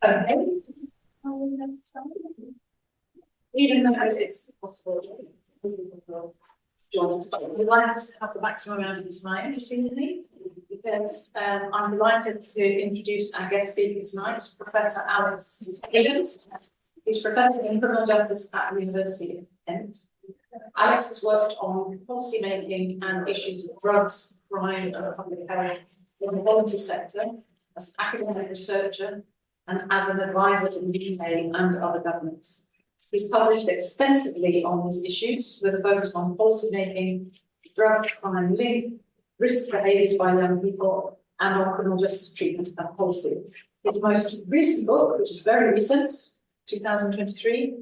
Okay. Even though it's possible, we'd like us to have the maximum amount of tonight, interestingly, because I'm delighted to introduce our guest speaker tonight, Professor Alex Higgins. He's Professor in Criminal Justice at the University of Kent. Alex has worked on policy making and issues of drugs, crime, and public health in the voluntary sector as an academic researcher and as an advisor to the UK and other governments. He's published extensively on these issues with a focus on policy making, drug crime link, risk behaviours by young people, and on criminal justice treatment and policy. His most recent book, which is very recent, 2023,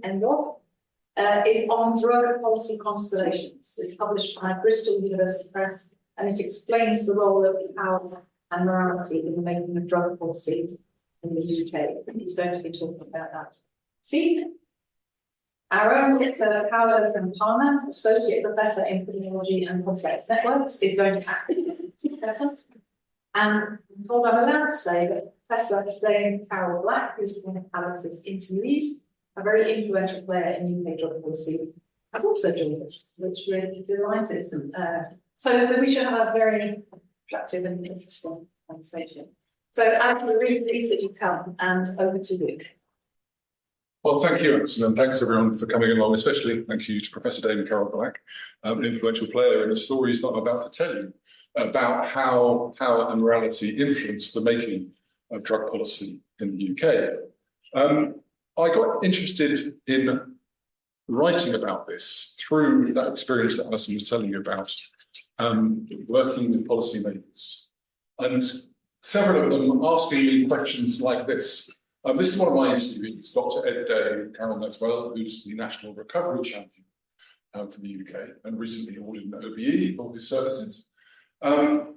is on drug policy constellations. It's published by Bristol University Press, and it explains the role of power and morality in the making of drug policy in the UK. He's going to be talking about that. See, our own Paolo Campana, Associate Professor in Criminology and Complex Networks, is going to act as present. And what I'm allowed to say that Professor Dame Carol Black, who's one of Alex's interviewees, a very influential player in UK drug policy, has also joined us, which we're delighted. So that we should have a very productive and interesting conversation. So Alex, we're really pleased that you've come, and over to you. Well, thank you, Alison, and thanks everyone for coming along, especially thank you to Professor Dame Carol Black, an influential player in the stories that I'm about to tell you about how power and morality influence the making of drug policy in the UK. I got interested in writing about this through that experience that Alison was telling you about, working with policymakers, and several of them asking me questions like this. This is one of my interviewees, Dr. Ed Day, Carol knows well, who's the National Recovery Champion for the UK and recently awarded an OBE for his services. And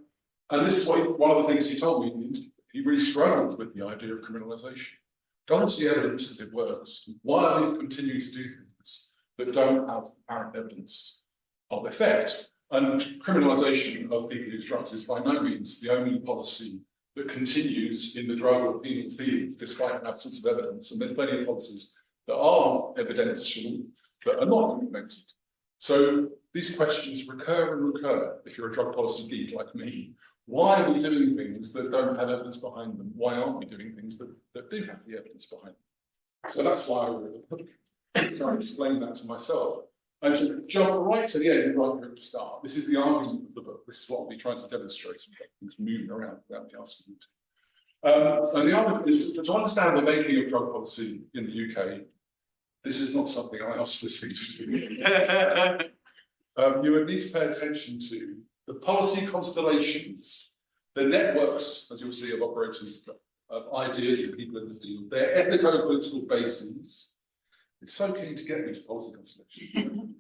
this is one of the things he told me. He really struggled with the idea of criminalisation. Doesn't see evidence that it works. Why are we continuing to do things that don't have apparent evidence of effect? And criminalisation of people who use drugs is by no means the only policy that continues in the drug or penal field despite an absence of evidence. And there's plenty of policies that are evidential that are not implemented. So these questions recur and recur if you're a drug policy geek like me. Why are we doing things that don't have evidence behind them? Why aren't we doing things that do have the evidence behind them? So that's why I wrote the book. I explained that to myself. And to jump right to the end, right here at the start, this is the argument of the book. This is what I'll be trying to demonstrate, some things moving around without me asking you to. And the argument is to understand the making of drug policy in the UK. This is not something I asked this thing to do. You would need to pay attention to the policy constellations, the networks, as you'll see, of operators, of ideas and people in the field, their ethico-political bases. It's so keen to get me to policy constellations.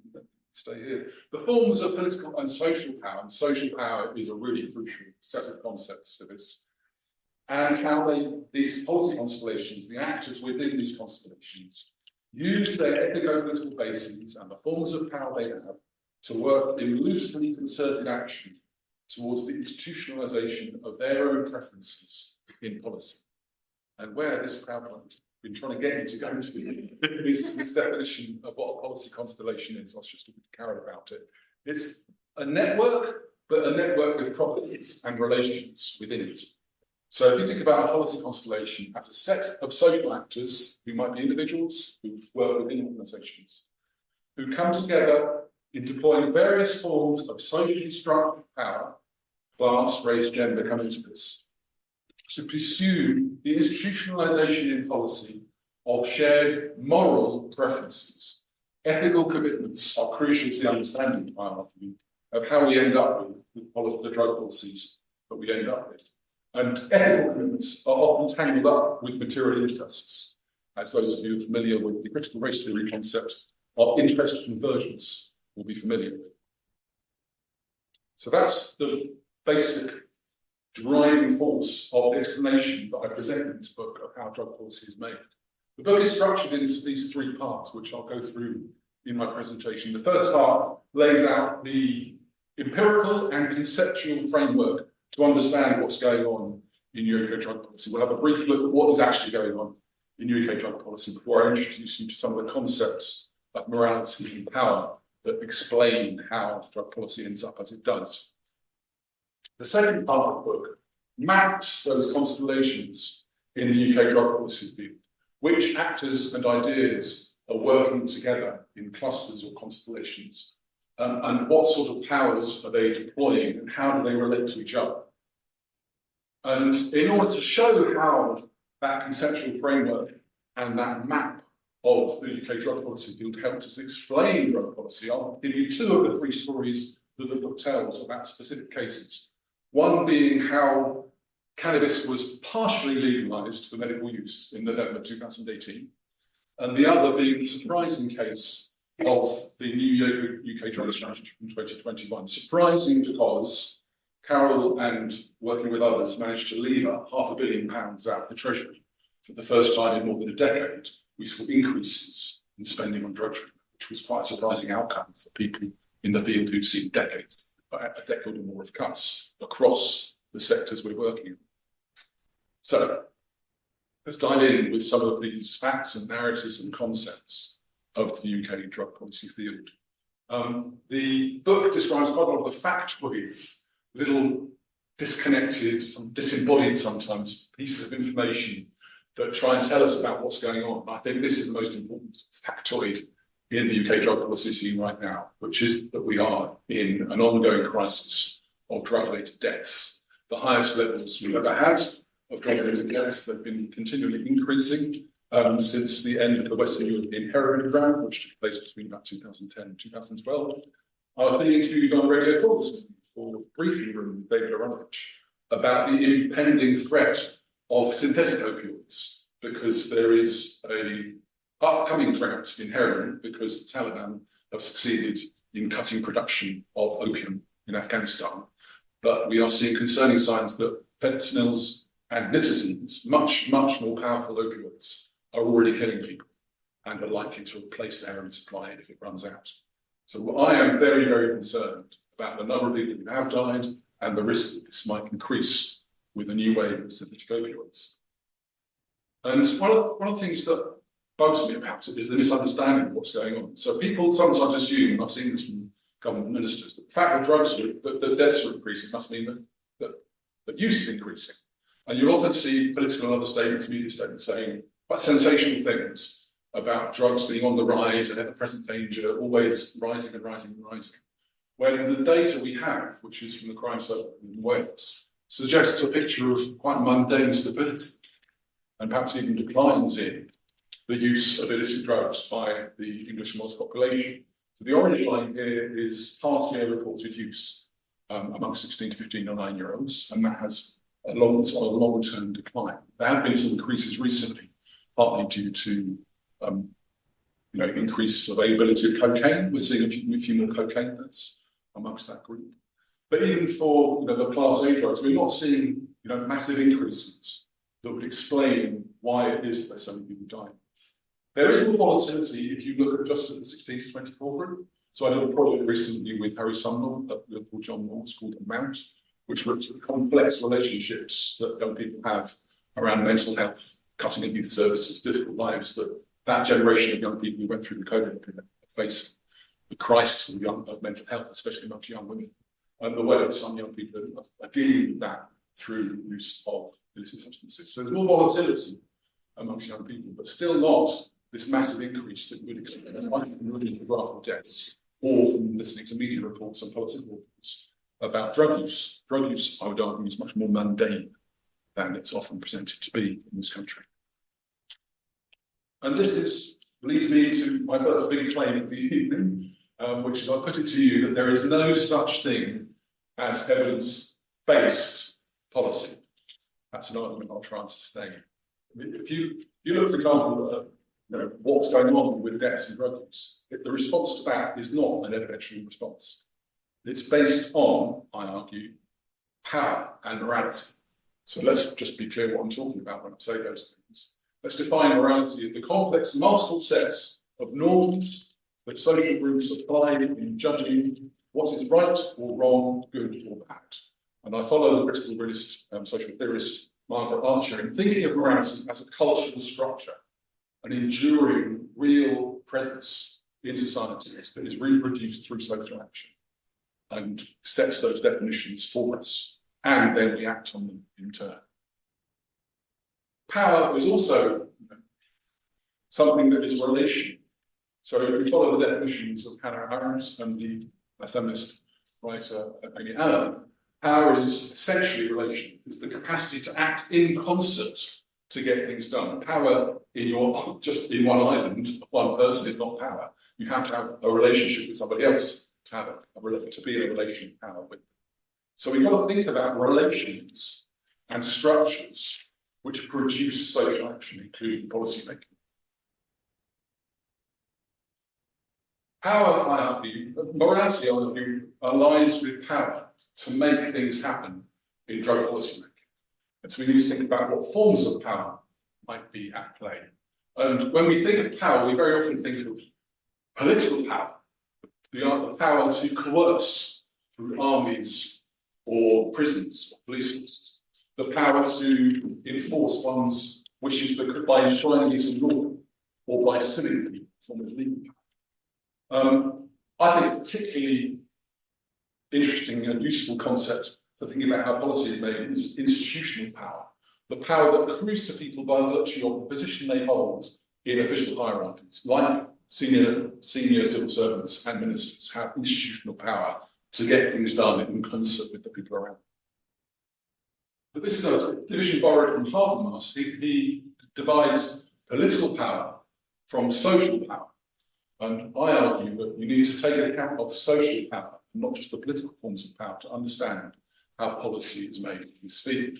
Stay here. The forms of political and social power is a really crucial set of concepts for this. And how these policy constellations, the actors within these constellations, use their ethico-political bases and the forms of power they have to work in loosely concerted action towards the institutionalisation of their own preferences in policy. And where this PowerPoint been trying to get you to go to is this definition of what a policy constellation is. I was just talking to Carol about it. It's a network, but a network with properties and relations within it. So if you think about a policy constellation as a set of social actors, who might be individuals who work within organisations, who come together in deploying various forms of socially structured power, class, race, gender come into this, to pursue the institutionalisation in policy of shared moral preferences. Ethical commitments are crucial to the understanding, I argue, of how we end up with the drug policies that we end up with. And ethical commitments are often tangled up with material interests, as those of you familiar with the critical race theory concept of interest convergence will be familiar with. So that's the basic driving force of the explanation that I present in this book of how drug policy is made. The book is structured into these three parts, which I'll go through in my presentation. The first part lays out the empirical and conceptual framework to understand what's going on in UK drug policy. We'll have a brief look at what is actually going on in UK drug policy before I introduce you to some of the concepts of morality and power that explain how drug policy ends up as it does. The second part of the book maps those constellations in the UK drug policy field, which actors and ideas are working together in clusters or constellations, and what sort of powers are they deploying and how do they relate to each other. And in order to show how that conceptual framework and that map of the UK drug policy field helped us explain drug policy, I'll give you two of the three stories that the book tells about specific cases. One being how cannabis was partially legalised for medical use in November 2018, and the other being the surprising case of the new UK drug strategy from 2021. Surprising because Carol and working with others managed to lever £500 million out of the Treasury. For the first time in more than a decade, we saw increases in spending on drug treatment, which was quite a surprising outcome for people in the field who've seen a decade or more of cuts across the sectors we're working in. So let's dive in with some of these facts and narratives and concepts of the UK drug policy field. The book describes quite a lot of the factoids, little disconnected, disembodied sometimes pieces of information that try and tell us about what's going on. I think this is the most important factoid in the UK drug policy scene right now, which is that we are in an ongoing crisis of drug-related deaths. The highest levels we've ever had of drug-related deaths have been continually increasing since the end of the Western European heroin drought, which took place between about 2010 and 2012. I was being interviewed on Radio 4 for briefing room with David Aronovich about the impending threat of synthetic opioids, because there is a upcoming drought in heroin because the Taliban have succeeded in cutting production of opium in Afghanistan. But we are seeing concerning signs that fentanyls and nitazenes, much more powerful opioids, are already killing people and are likely to replace the heroin supply if it runs out. So I am very, very concerned about the number of people who have died and the risk that this might increase with a new wave of synthetic opioids. And one of the things that bugs me about it is the misunderstanding of what's going on. So people sometimes assume, and I've seen this from government ministers, that the fact that drugs are, that deaths are increasing must mean that use is increasing. And you often see political and other statements, media statements saying quite sensational things about drugs being on the rise and ever-present danger, always rising and rising and rising. When the data we have, which is from the Crime Circle in Wales, suggests a picture of quite mundane stability and perhaps even declines in the use of illicit drugs by the English and Welsh population. So the orange line here is past year reported use among 16 to 15 or 9-year-olds, and that has a long-term decline. There have been some increases recently, partly due to increased availability of cocaine. We're seeing a few more cocaine deaths amongst that group. But even for the Class A drugs, we're not seeing massive increases that would explain why it is that there's so many people dying. There is more volatility if you look at just at the 16 to 24 group. So I did a project recently with Harry Sumner at Liverpool John Moores called Amount, which looks at the complex relationships that young people have around mental health, cutting edge youth services, difficult lives that generation of young people who went through the COVID period face the crisis of mental health, especially amongst young women, and the way that some young people are dealing with that through use of illicit substances. So there's more volatility amongst young people, but still not this massive increase that you would expect from reading the graph of deaths or from listening to media reports and political reports about drug use. Drug use, I would argue, is much more mundane than it's often presented to be in this country. And this leads me to my first big claim of the evening, which is, I put it to you, that there is no such thing as evidence-based policy. That's an argument I'll try and sustain. If you look, for example, at what's going on with deaths and drug use, the response to that is not an evidential response. It's based on, I argue, power and morality. So let's just be clear what I'm talking about when I say those things. Let's define morality as the complex, multiple sets of norms that social groups apply in judging what is right or wrong, good or bad. And I follow the critical realist social theorist Margaret Archer, in thinking of morality as a cultural structure, an enduring, real presence in societies that is reproduced through social action and sets those definitions for us, and then we act on them in turn. Power is also something that is relational. So if we follow the definitions of Hannah Arendt and the feminist writer Maggie Allen, power is essentially relational. It's the capacity to act in concert to get things done. Power just in one island, one person is not power. You have to have a relationship with somebody else to have to be in a relation of power with them. So we've got to think about relations and structures which produce social action, including policy making. Power, I argue, morality, I argue, lies with power to make things happen in drug policy making. And so we need to think about what forms of power might be at play. And when we think of power, we very often think of political power, the power to coerce through armies or prisons or police forces, the power to enforce one's wishes by enshrining it in law or by suing people, form of legal power. I think a particularly interesting and useful concept for thinking about how policy is made is institutional power, the power that accrues to people by virtue of the position they hold in official hierarchies, like senior civil servants and ministers have institutional power to get things done in concert with the people around them. But this is a division borrowed from Habermas. He divides political power from social power. And I argue that you need to take account of social power, not just the political forms of power, to understand how policy is made in this field.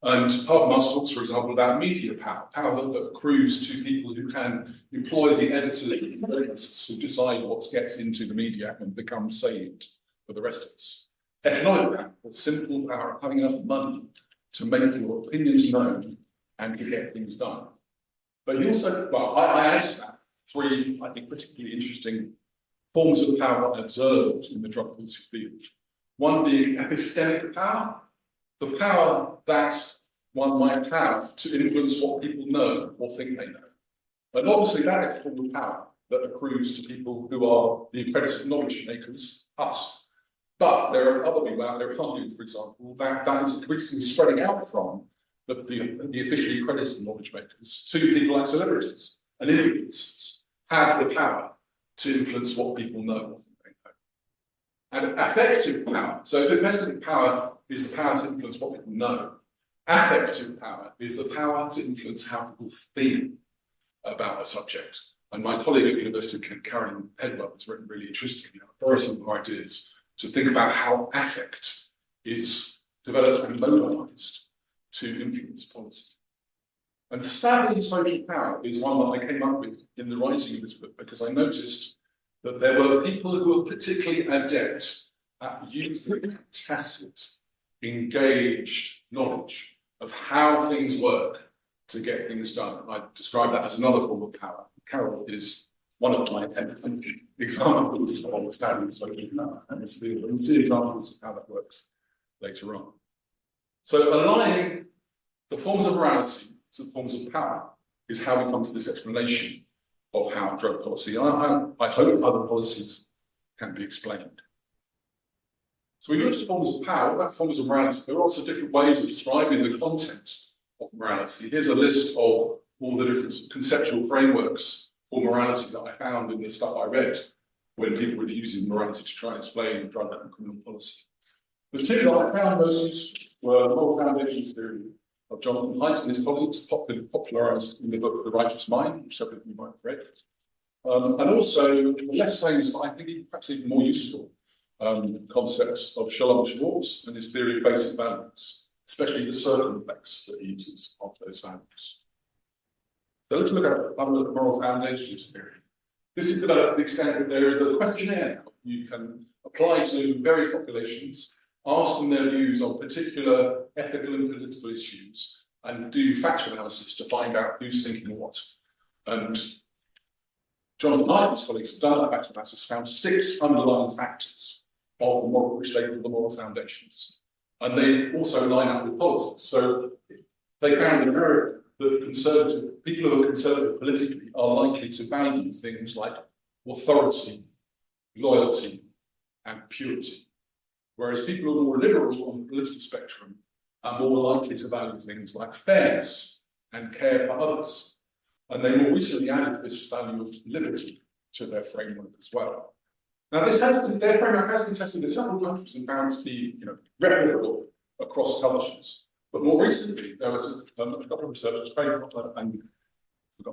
And Habermas talks, for example, about media power, power that accrues to people who can employ the editors and journalists who decide what gets into the media and becomes salient for the rest of us. Economic power, the simple power of having enough money to make your opinions known and to get things done. But he also, well, I add to that three, I think, particularly interesting forms of power observed in the drug policy field. One being epistemic power, the power that one might have to influence what people know or think they know. And obviously that is a form of power that accrues to people who are the accredited knowledge makers, us. But there are other people out there, for example, that is increasingly spreading out from the officially accredited knowledge makers to people like celebrities and influencers have the power to influence what people know or think they know. And affective power, so domestic power is the power to influence what people know. Affective power is the power to influence how people feel about a subject. And my colleague at the University of Kent, Karen Pedwell, has written really interestingly about some ideas to think about how affect is developed and mobilized to influence policy. And savvy social power is one that I came up with in the writing of this book because I noticed that there were people who were particularly adept at using tacit, engaged knowledge of how things work to get things done. I describe that as another form of power. Carol is one of my examples of savvy social power in this field. And we'll see examples of how that works later on. So aligning the forms of morality to the forms of power is how we come to this explanation of how drug policy, I hope other policies can be explained. So we looked at forms of power, what about forms of morality? There are also different ways of describing the content of morality. Here's a list of all the different conceptual frameworks for morality that I found in the stuff I read when people were using morality to try and explain drug and criminal policy. The two that I found most useful were the moral foundations theory of Jonathan Haidt and his colleagues, popularised in the book The Righteous Mind, which some of you might have read. And also the less famous, but I think perhaps even more useful, concepts of Shalom Schwartz and his theory of basic values, especially the circumflex that he uses of those values. So let's have a look at moral foundations theory. This is developed to the extent that there is a questionnaire you can apply to various populations, ask them their views on particular ethical and political issues, and do factual analysis to find out who's thinking what. And Jonathan Haidt and his colleagues have done that factual analysis, found 6 underlying factors of the moral, which they call the moral foundations. And they also line up with policies. So they found in America that people who are conservative politically are likely to value things like authority, loyalty, and purity. Whereas people who are more liberal on the political spectrum are more likely to value things like fairness and care for others. And they more recently added this value of liberty to their framework as well. Now, their framework has been tested in several countries and found to be, replicable across cultures. But more recently, there was a couple of researchers, and I've forgotten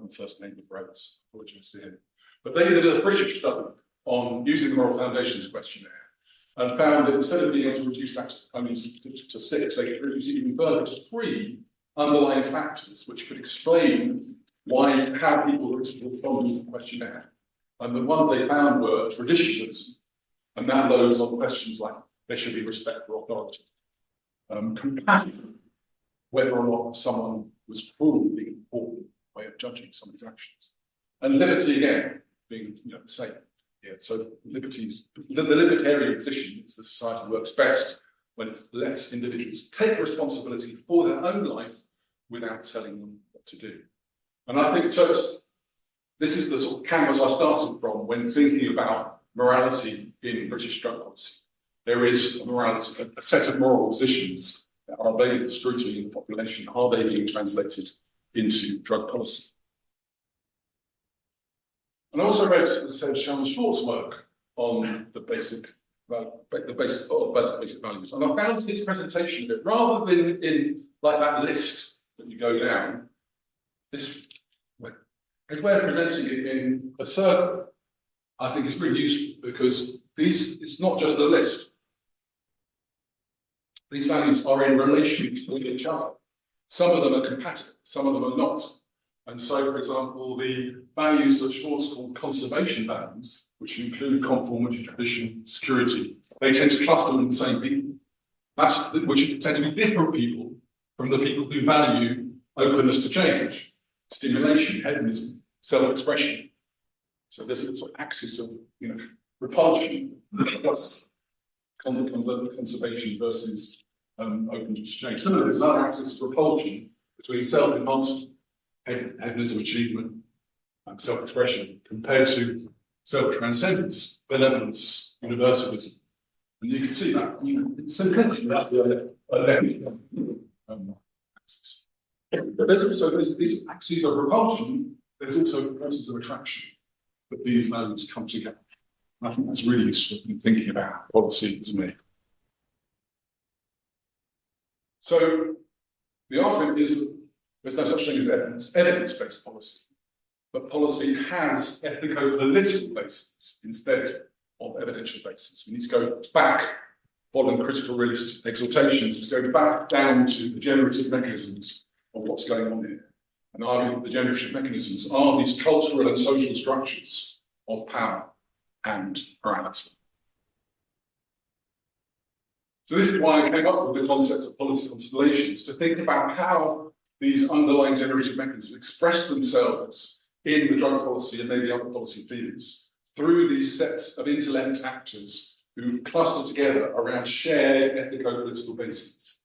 the first name of Rhodes, apologies to him. But they did a British study on using the Moral Foundations questionnaire and found that instead of being able to reduce that only to 6, they could reduce it even further to 3 underlying factors which could explain how people respond to the questionnaire. And the ones they found were traditionalism, and that loads on questions like there should be respect for authority, compassion, whether or not someone was cruel being an important way of judging somebody's actions, and liberty again being the same. Yeah, so liberties, the libertarian position is the society works best when it lets individuals take responsibility for their own life without telling them what to do. And I think so. This is the sort of canvas I started from when thinking about morality in British drug policy. There is a set of moral positions that are available for scrutiny in the population. Are they being translated into drug policy? And I also read, as I said, Sharon Short's work on the basic values. And I found his presentation of it, rather than in like that list that you go down, his way of presenting it in a circle, I think is really useful, because it's not just a list. These values are in relation with each other. Some of them are compatible, some of them are not. And so, for example, the values that Schwartz called conservation values, which include conformity, tradition, security, they tend to cluster in the same people. Which tend to be different people from the people who value openness to change, stimulation, hedonism, self-expression. So there's a sort of axis of repulsion plus conservation versus openness to change. Similarly, there's another axis of repulsion between self-enhancement, hedonism, achievement, and self-expression, compared to self-transcendence, benevolence, universalism. And you can see that, simplistically, that's the left axis. But there's also these axes of repulsion, there's also processes of attraction, that these values come together. And I think that's really useful in thinking about how policy is made. So the argument is that there's no such thing as evidence-based policy, but policy has ethico-political bases instead of evidential bases. We need to go back, following critical realist exhortations, to go back down to the generative mechanisms of what's going on here. And argue that the generative mechanisms are these cultural and social structures of power and morality. So this is why I came up with the concept of policy constellations, to think about how these underlying generative mechanisms express themselves in the drug policy and maybe other policy fields through these sets of intellect actors who cluster together around shared ethico-political bases.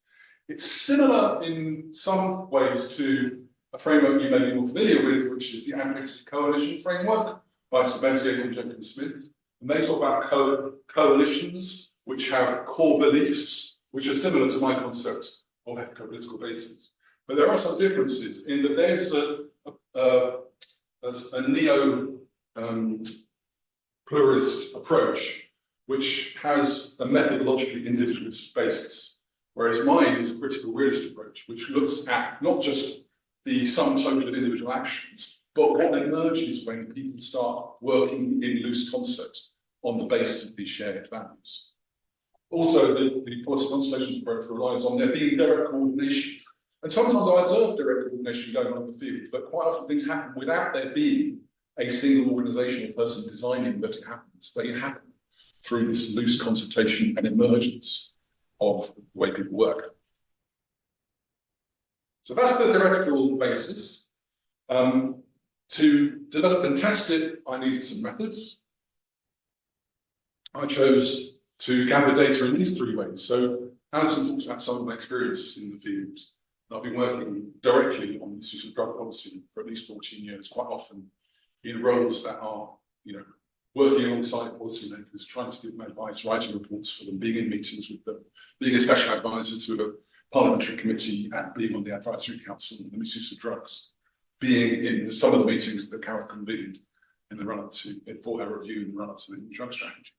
It's similar in some ways to a framework you may be more familiar with, which is the Advocacy Coalition framework by Sabatier and Jenkins Smith. And they talk about coalitions which have core beliefs, which are similar to my concept of ethico-political bases. But there are some differences in that there's a neo-pluralist approach, which has a methodologically individualist basis, whereas mine is a critical realist approach, which looks at not just the sum total of individual actions, but what emerges when people start working in loose concert on the basis of these shared values. Also, the policy constellations approach relies on there being direct coordination. And sometimes I observe direct coordination going on in the field, but quite often things happen without there being a single organisation or person designing that it happens. They happen through this loose consultation and emergence of the way people work. So that's the theoretical basis. To develop and test it, I needed some methods. I chose to gather data in these 3 ways. So Alison talks about some of my experience in the field. I've been working directly on issues of drug policy for at least 14 years, quite often in roles that are, working alongside policymakers, trying to give them advice, writing reports for them, being in meetings with them, being a special advisor to a parliamentary committee and being on the advisory council on the misuse of drugs, being in some of the meetings that Carol convened in the run-up to, for her review in the run-up to the drug strategy.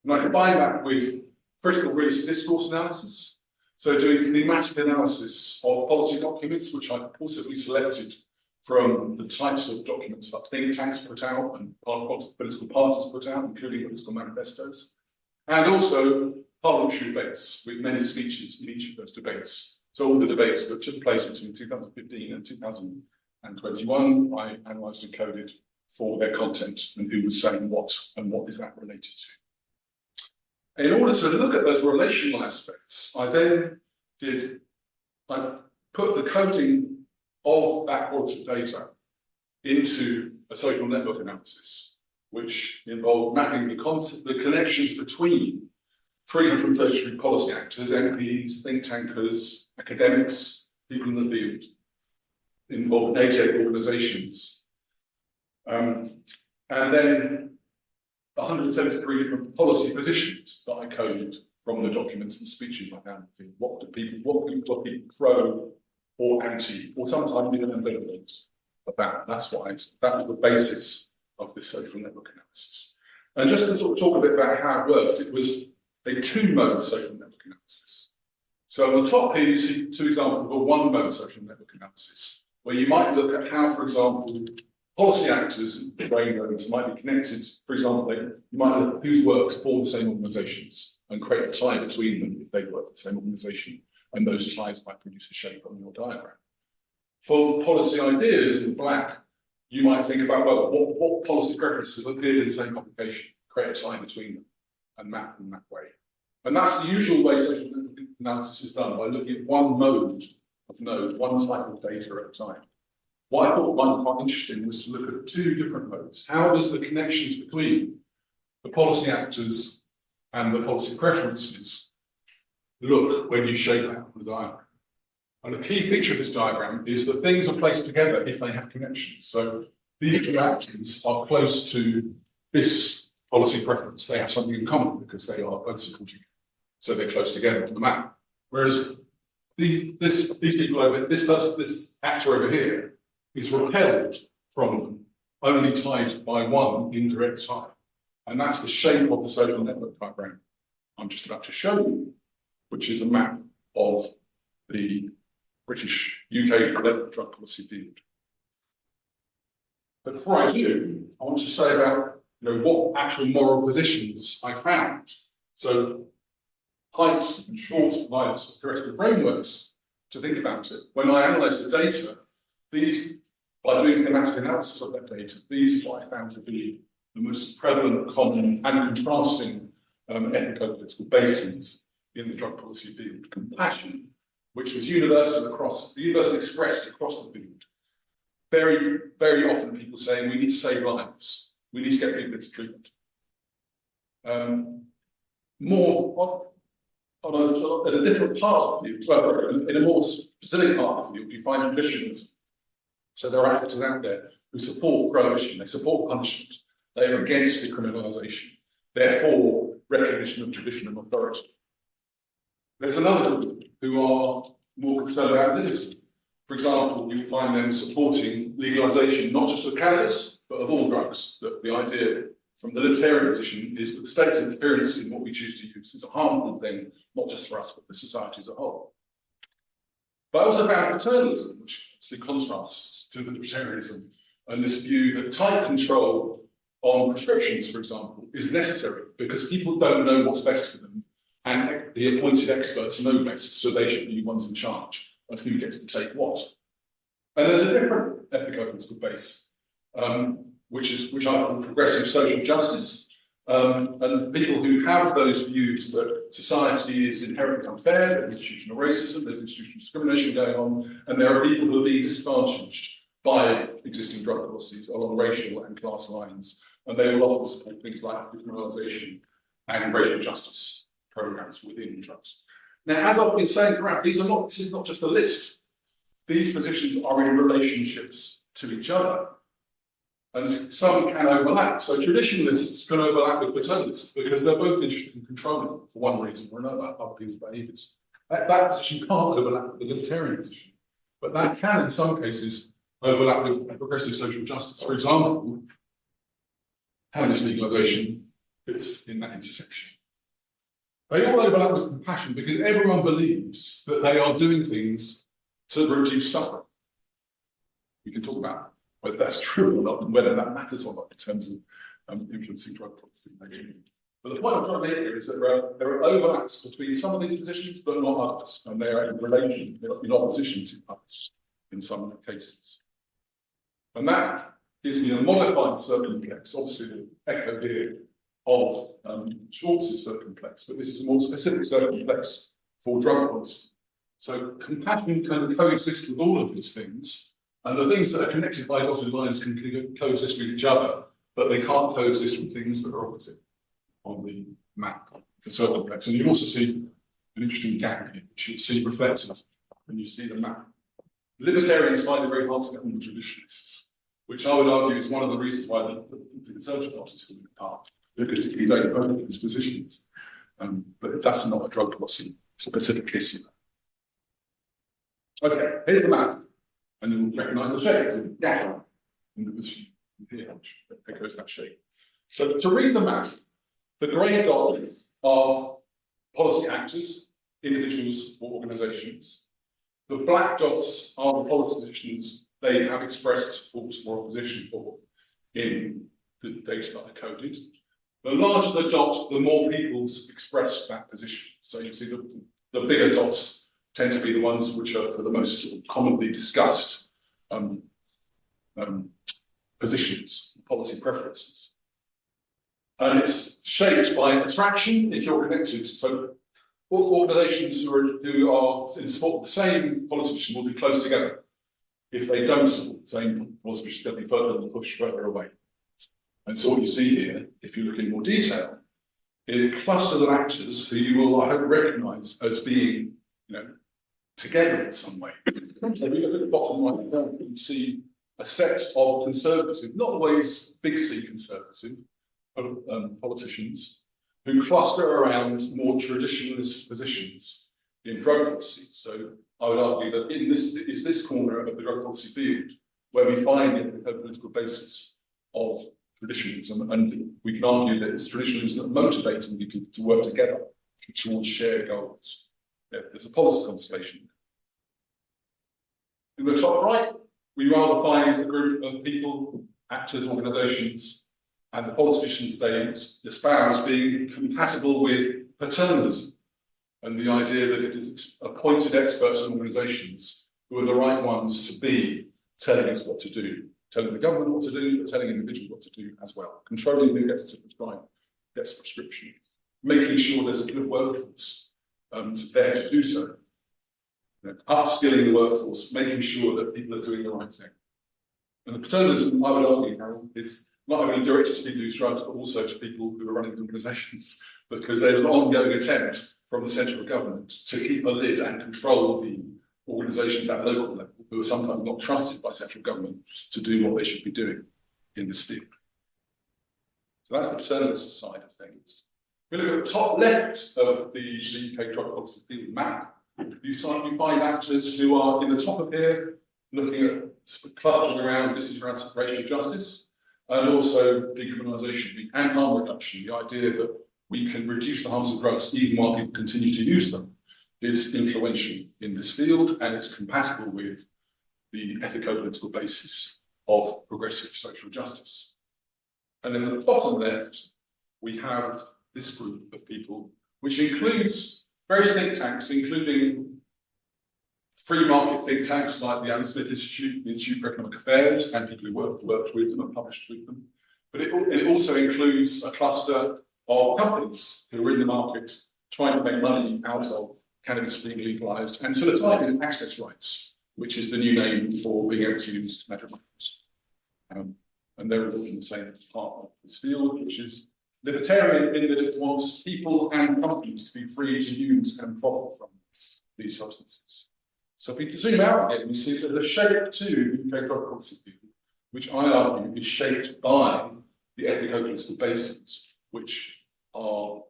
And I combine that with critical race discourse analysis, so doing thematic analysis of policy documents, which I've possibly selected from the types of documents that think tanks put out and political parties put out, including political manifestos, and also parliamentary debates with many speeches in each of those debates. So all the debates that took place between 2015 and 2021, I analysed and coded for their content and who was saying what and what is that related to. In order to look at those relational aspects, I put the coding of that quality of data into a social network analysis, which involved mapping the connections between 333 policy actors, MPs, think tankers, academics, people in the field, involved 88 organisations, and then 173 different policy positions that I coded from the documents and speeches I found. What people are pro or anti, or sometimes even ambivalent about. That was the basis of this social network analysis. And just to sort of talk a bit about how it worked, it was a two-mode social network analysis. So on the top here, you see two examples of a one-mode social network analysis, where you might look at how, for example, policy actors and brain nodes might be connected. For example, you might look at whose works for the same organisations and create a tie between them if they work for the same organisation, and those ties might produce a shape on your diagram. For policy ideas in black, you might think about, well, what policy preferences appeared in the same publication, create a tie between them and map them that way. And that's the usual way social analysis is done, by looking at one mode of node, one type of data at a time. What I thought might be quite interesting was to look at two different modes. How does the connections between the policy actors and the policy preferences look when you shape out the diagram? And a key feature of this diagram is that things are placed together if they have connections. So these two actors are close to this policy preference. They have something in common because they are both supporting it. So they're close together on the map. Whereas these people over, this actor over here is repelled from them, only tied by one indirect tie. And that's the shape of the social network diagram I'm just about to show you, which is a map of the British UK level drug policy field. But before I do, I want to say about what actual moral positions I found. So height and short provide us theoretical frameworks to think about it. When I analysed the data, by doing thematic analysis of that data, these are what I found to be the most prevalent, common and contrasting ethico-political bases in the drug policy field. Compassion, which was universally expressed across the field. Very, very often people saying we need to save lives, we need to get people into treatment. More on a different part of the field, well, in a more specific part of the field, you find conditions. So there are actors out there who support prohibition, they support punishment, they are against decriminalisation, therefore recognition of tradition and authority. There's another group who are more concerned about liberty. For example, you'll find them supporting legalisation not just of cannabis, but of all drugs. The idea from the libertarian position is that the state's interference in what we choose to use is a harmful thing, not just for us, but for society as a whole. But also about paternalism, which actually contrasts to the libertarianism and this view that tight control on prescriptions, for example, is necessary because people don't know what's best for them, and the appointed experts know best, so they should be the ones in charge of who gets to take what. And there's a different ethico-political base, which I call progressive social justice, and people who have those views that society is inherently unfair, there's institutional racism, there's institutional discrimination going on, and there are people who are being disadvantaged by existing drug policies along racial and class lines, and they will often support things like decriminalisation and racial justice programs within drugs. Now, as I've been saying throughout, this is not just a list these positions are in relationships to each other. And some can overlap. So traditionalists can overlap with paternalists because they're both interested in controlling, for one reason or another, other people's behaviours. That position can't overlap with the libertarian position, but that can, in some cases, overlap with progressive social justice. For example, cannabis legalisation fits in that intersection. They all overlap with compassion because everyone believes that they are doing things to reduce suffering. We can talk about whether that's true or not, and whether that matters or not in terms of influencing drug policy. But the point I'm trying to make here is that there are overlaps between some of these positions, but not others, and they are in relation, in opposition to others in some cases. And that gives me a modified circumplex, obviously the echo here of Schwartz's circumplex, but this is a more specific circumplex for drug policy. So compassion can coexist with all of these things. And the things that are connected by dotted lines can coexist with each other, but they can't coexist with things that are opposite on the map, the circumplex. And you also see an interesting gap here, which you see reflected when you see the map. Libertarians find it very hard to get on with traditionalists, which I would argue is one of the reasons why the Conservative Party is falling apart, because you don't vote in these positions. But that's not a drug policy specific issue. Okay, here's the map. And you'll recognise the shape, it's a gap in the position here, which echoes that shape. So to read the map, the grey dots are policy actors, individuals or organisations. The black dots are the policy positions they have expressed support or opposition for in the data that I coded. The larger the dots, the more people's expressed that position. So you see the bigger dots tend to be the ones which are for the most sort of commonly discussed positions, policy preferences. And it's shaped by attraction if you're connected. So organisations who are in support of the same policy position will be close together. If they don't support the same policy position, they'll be pushed further away. And so what you see here, if you look in more detail, is clusters of actors who you will, I hope, recognise as being, together in some way. So if you look at the bottom right corner, you see a set of conservative, not always big C conservative, politicians who cluster around more traditionalist positions in drug policy. So I would argue that in this corner of the drug policy field where we find a political basis of traditionalism, and we can argue that it's traditionalism that motivates people to work together towards shared goals. There's a policy constellation. In the top right, we rather find a group of people, actors, organisations, and the politicians they espouse being compatible with paternalism and the idea that it is appointed experts and organisations who are the right ones to be telling us what to do, telling the government what to do, but telling individuals what to do as well, controlling who gets to prescribe, gets a prescription, making sure there's a good workforce there to do so. Upskilling the workforce, making sure that people are doing the right thing. And the paternalism, I would argue, Harold, is not only directed to people who use drugs, but also to people who are running organisations, because there's an ongoing attempt from the central government to keep a lid and control the organisations at local level, who are sometimes not trusted by central government to do what they should be doing in this field. So that's the paternalist side of things. If we look at the top left of the UK drug policy field map, you find actors who are in the top of here, looking at clustering around issues around separation of justice, and also decriminalisation and harm reduction. The idea that we can reduce the harms of drugs even while people continue to use them is influential in this field, and it's compatible with the ethico-political basis of progressive social justice. And in the bottom left, we have this group of people, which includes various think tanks, including free market think tanks like the Adam Smith Institute, the Institute for Economic Affairs, and people who worked with them and published with them. But it also includes a cluster of companies who are in the market trying to make money out of cannabis being legalised, and psilocybin access rights, which is the new name for being able to use medical marijuana. And they're all in the same part of this field, which is libertarian in that it wants people and companies to be free to use and profit from these substances. So if we zoom out again, we see that the shape to UK drug policy, which I argue is shaped by the ethico-political basins, which are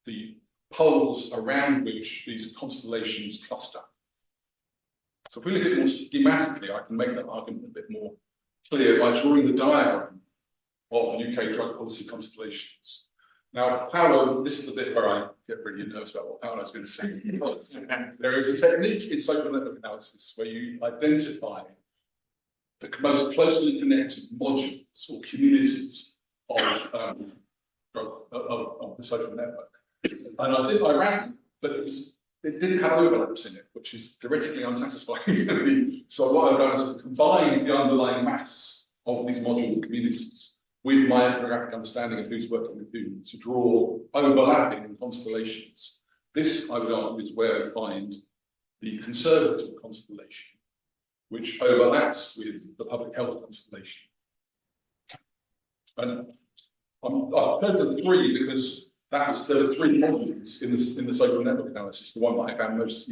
the poles around which these constellations cluster. So if we look at it more schematically, I can make that argument a bit more clear by drawing the diagram of UK drug policy constellations. Now, Paolo, this is the bit where I get really nervous about what Paolo's going to say. There is a technique in social network analysis where you identify the most closely connected modules or communities of the social network. And I ran, but it didn't have overlaps in it, which is theoretically unsatisfying to me. So what I've done is combined the underlying maths of these modular communities with my ethnographic understanding of who's working with whom to draw overlapping constellations. This, I would argue, is where we find the conservative constellation, which overlaps with the public health constellation. And I've heard the three because that was the three modules in the social network analysis, the one that I found most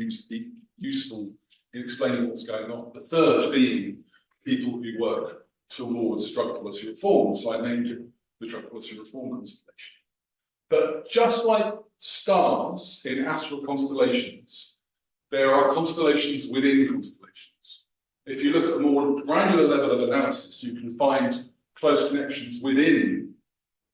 useful in explaining what's going on. The third being people who work towards drug policy reform, so I named it the drug policy reform constellation. But just like stars in astral constellations, there are constellations within constellations. If you look at a more granular level of analysis, you can find close connections within.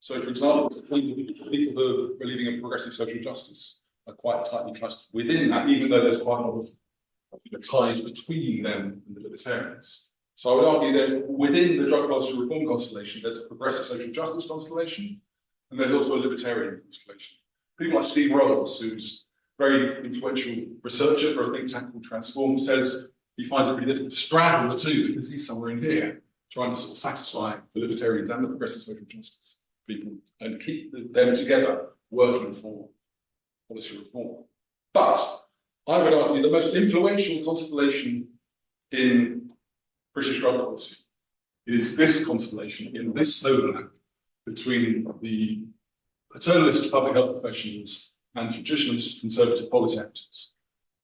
So, for example, people who are believing in progressive social justice are quite tightly clustered within that, even though there's quite a lot of ties between them and the libertarians. So I would argue that within the drug policy reform constellation, there's a progressive social justice constellation, and there's also a libertarian constellation. People like Steve Rhodes, who's a very influential researcher for a think tank called Transform, says he finds it really difficult to straddle the two because he's somewhere in here, trying to sort of satisfy the libertarians and the progressive social justice people and keep them together working for policy reform. But I would argue the most influential constellation in British drug policy is this constellation in this overlap between the paternalist public health professionals and traditionalist conservative policy actors.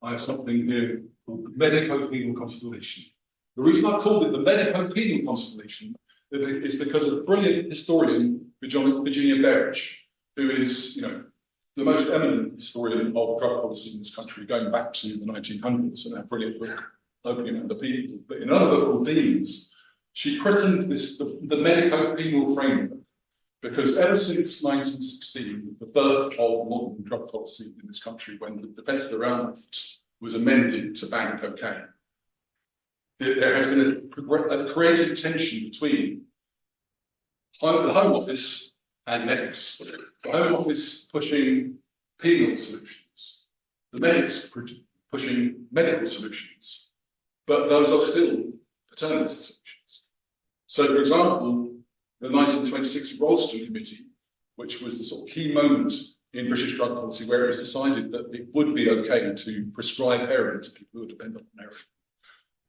I have something here called the medico-penal constellation. The reason I've called it the medico-penal constellation is because a brilliant historian, Virginia Berridge, who is, the most eminent historian of drug policy in this country, going back to the 1900s, and a brilliant book, Opening Under People. But in another book called Deans, she christened this the medico-penal framework, because ever since 1916, the birth of modern drug policy in this country, when the Defence of the Realm Act was amended to ban cocaine, there has been a creative tension between the Home Office and medics. The Home Office pushing penal solutions, the medics pushing medical solutions, but those are still paternalist solutions. So, for example, the 1926 Ralston Committee, which was the sort of key moment in British drug policy where it was decided that it would be okay to prescribe heroin to people who are dependent on heroin.